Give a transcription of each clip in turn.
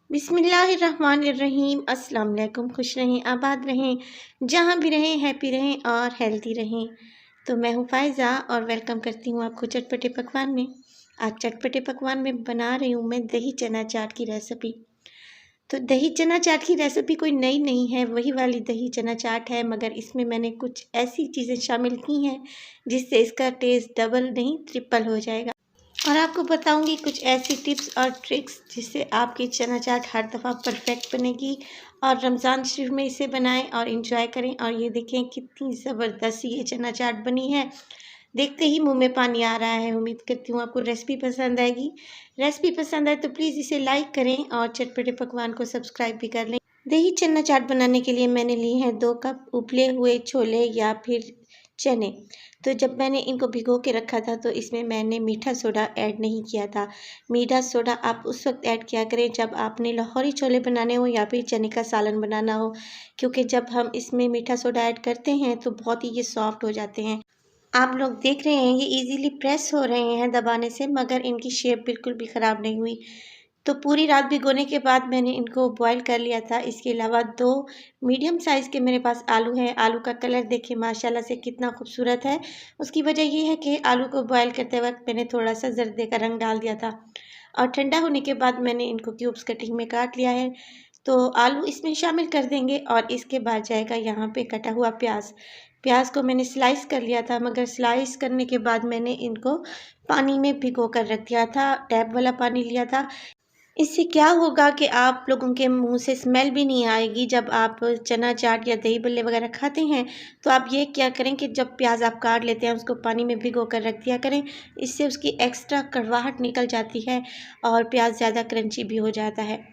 बिस्मिल्लाहिर्रहमानिर्रहीम। अस्सलाम वालेकुम। खुश रहें, आबाद रहें, जहाँ भी रहें हैप्पी रहें और हेल्दी रहें। तो मैं हूँ फ़ायज़ा और वेलकम करती हूँ आपको चटपटे पकवान में। आज चटपटे पकवान में बना रही हूँ मैं दही चना चाट की रेसिपी। तो दही चना चाट की रेसिपी कोई नई नहीं है, वही वाली दही चना चाट है, मगर इसमें मैंने कुछ ऐसी चीज़ें शामिल की हैं जिससे इसका टेस्ट डबल नहीं ट्रिपल हो जाएगा। और आपको बताऊंगी कुछ ऐसी टिप्स और ट्रिक्स जिससे आपकी चना चाट हर दफ़ा परफेक्ट बनेगी। और रमज़ान शरीफ में इसे बनाएं और इंजॉय करें। और ये देखें कितनी ज़बरदस्त ये चना चाट बनी है, देखते ही मुंह में पानी आ रहा है। उम्मीद करती हूँ आपको रेसिपी पसंद आएगी। रेसिपी पसंद आए तो प्लीज़ इसे लाइक करें और चटपटे पकवान को सब्सक्राइब भी कर लें। दही चना चाट बनाने के लिए मैंने लिए हैं 2 कप उबले हुए छोले या फिर चने। तो जब मैंने इनको भिगो के रखा था तो इसमें मैंने मीठा सोडा ऐड नहीं किया था। मीठा सोडा आप उस वक्त ऐड किया करें जब आपने लाहौरी छोले बनाने हो या फिर चने का सालन बनाना हो, क्योंकि जब हम इसमें मीठा सोडा ऐड करते हैं तो बहुत ही ये सॉफ्ट हो जाते हैं। आप लोग देख रहे हैं ये इजीली प्रेस हो रहे हैं दबाने से, मगर इनकी शेप बिल्कुल भी ख़राब नहीं हुई। तो पूरी रात भिगोने के बाद मैंने इनको बॉईल कर लिया था। इसके अलावा 2 मीडियम साइज़ के मेरे पास आलू हैं। आलू का कलर देखिए माशाल्लाह से कितना खूबसूरत है। उसकी वजह ये है कि आलू को बॉईल करते वक्त मैंने थोड़ा-सा ज़र्दे का रंग डाल दिया था। और ठंडा होने के बाद मैंने इनको क्यूब्स कटिंग में काट लिया है। तो आलू इसमें शामिल कर देंगे और इसके बाद जाएगा यहाँ पे कटा हुआ प्याज। प्याज को मैंने स्लाइस कर लिया था, मगर स्लाइस करने के बाद मैंने इनको पानी में भिगो कर रख दिया था, टैप वाला पानी लिया था। इससे क्या होगा कि आप लोगों के मुंह से स्मेल भी नहीं आएगी। जब आप चना चाट या दही बल्ले वगैरह खाते हैं तो आप ये क्या करें कि जब प्याज आप काट लेते हैं उसको पानी में भिगो कर रख दिया करें। इससे उसकी एक्स्ट्रा कड़वाहट निकल जाती है और प्याज ज़्यादा क्रंची भी हो जाता है।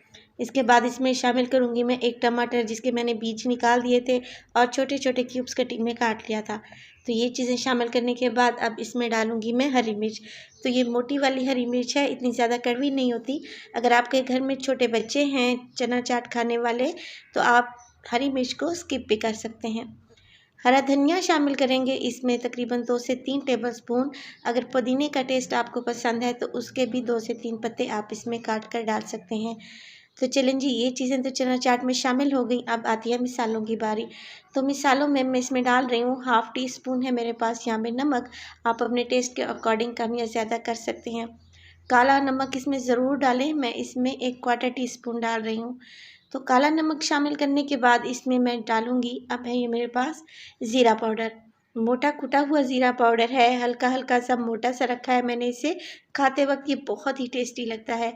इसके बाद इसमें शामिल करूँगी मैं 1 टमाटर जिसके मैंने बीज निकाल दिए थे और छोटे छोटे क्यूब्स कटिंग में काट लिया था। तो ये चीज़ें शामिल करने के बाद अब इसमें डालूँगी मैं हरी मिर्च। तो ये मोटी वाली हरी मिर्च है, इतनी ज़्यादा कड़वी नहीं होती। अगर आपके घर में छोटे बच्चे हैं चना चाट खाने वाले तो आप हरी मिर्च को स्किप भी कर सकते हैं। हरा धनिया शामिल करेंगे इसमें तकरीबन 2 से 3 टेबलस्पून। अगर पुदीने का टेस्ट आपको पसंद है तो उसके भी 2 से 3 पत्ते आप इसमें काट कर डाल सकते हैं। तो चलें जी, ये चीज़ें तो चना चाट में शामिल हो गई। अब आती है मिसालों की बारी। तो मिसालों में मैं इसमें डाल रही हूँ हाफ़ टी स्पून है मेरे पास यहाँ पे नमक। आप अपने टेस्ट के अकॉर्डिंग कम या ज़्यादा कर सकते हैं। काला नमक इसमें ज़रूर डालें, मैं इसमें 1 क्वार्टर टी स्पून डाल रही हूँ। तो काला नमक शामिल करने के बाद इसमें मैं डालूँगी, अब है ये मेरे पास ज़ीरा पाउडर। मोटा कुटा हुआ ज़ीरा पाउडर है, हल्का हल्का सा मोटा सा रखा है मैंने इसे। खाते वक्त ये बहुत ही टेस्टी लगता है।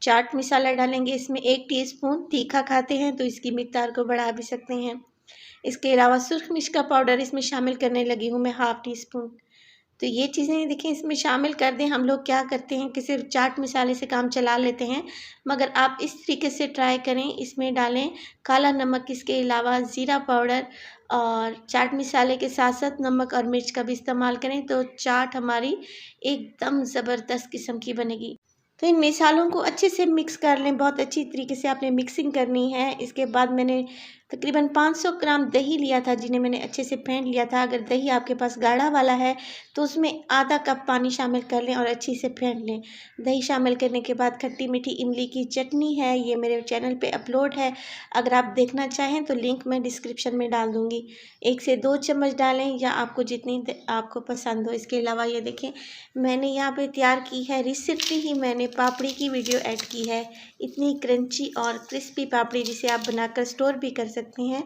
चाट मसाला डालेंगे इसमें 1 टीस्पून। तीखा खाते हैं तो इसकी मिक़दार को बढ़ा भी सकते हैं। इसके अलावा सुर्ख मिर्च का पाउडर इसमें शामिल करने लगी हूँ मैं हाफ़ टी स्पून। तो ये चीज़ें देखिए इसमें शामिल कर दें। हम लोग क्या करते हैं कि सिर्फ चाट मसाले से काम चला लेते हैं, मगर आप इस तरीके से ट्राई करें। इसमें डालें काला नमक, इसके अलावा ज़ीरा पाउडर और चाट मसाले के साथ साथ नमक और मिर्च का भी इस्तेमाल करें तो चाट हमारी एकदम ज़बरदस्त किस्म की बनेगी। तो इन मसालों को अच्छे से मिक्स कर लें, बहुत अच्छी तरीके से आपने मिक्सिंग करनी है। इसके बाद मैंने तकरीबन 500 ग्राम दही लिया था जिन्हें मैंने अच्छे से फेंट लिया था। अगर दही आपके पास गाढ़ा वाला है तो उसमें आधा कप पानी शामिल कर लें और अच्छे से फेंट लें। दही शामिल करने के बाद खट्टी मीठी इमली की चटनी है, ये मेरे चैनल पे अपलोड है। अगर आप देखना चाहें तो लिंक मैं डिस्क्रिप्शन में डाल दूँगी। 1 से 2 चम्मच डालें या आपको जितनी आपको पसंद हो। इसके अलावा ये देखें मैंने यहाँ पे तैयार की है रिसेंटली ही मैंने पापड़ी की वीडियो ऐड की है। इतनी क्रंची और क्रिस्पी पापड़ी जिसे आप बनाकर स्टोर भी कर सकते हैं।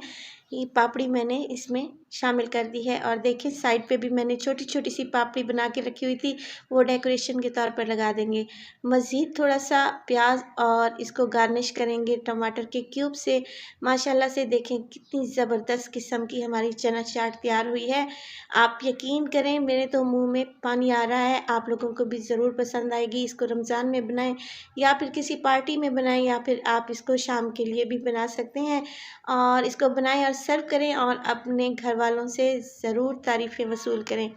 ये पापड़ी मैंने इसमें शामिल कर दी है और देखिए साइड पे भी मैंने छोटी छोटी सी पापड़ी बना के रखी हुई थी, वो डेकोरेशन के तौर पर लगा देंगे। मज़ीद थोड़ा सा प्याज और इसको गार्निश करेंगे टमाटर के क्यूब से। माशाल्लाह से देखें कितनी ज़बरदस्त किस्म की हमारी चना चाट तैयार हुई है। आप यकीन करें मेरे तो मुंह में पानी आ रहा है। आप लोगों को भी ज़रूर पसंद आएगी। इसको रमज़ान में बनाएं या फिर किसी पार्टी में बनाएं या फिर आप इसको शाम के लिए भी बना सकते हैं। और इसको बनाएं और सर्व करें और अपने घर वालों से ज़रूर तारीफ़ें वसूल करें।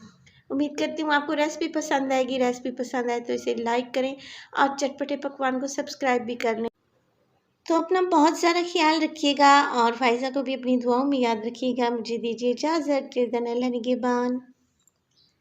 उम्मीद करती हूँ आपको रेसिपी पसंद आएगी। रेसिपी पसंद आए तो इसे लाइक करें और चटपटे पकवान को सब्सक्राइब भी कर लें। तो अपना बहुत सारा ख्याल रखिएगा और फ़ायज़ा को भी अपनी दुआओं में याद रखिएगा। मुझे दीजिए इजाज़त। टिल देन अल्लाह निगहबान।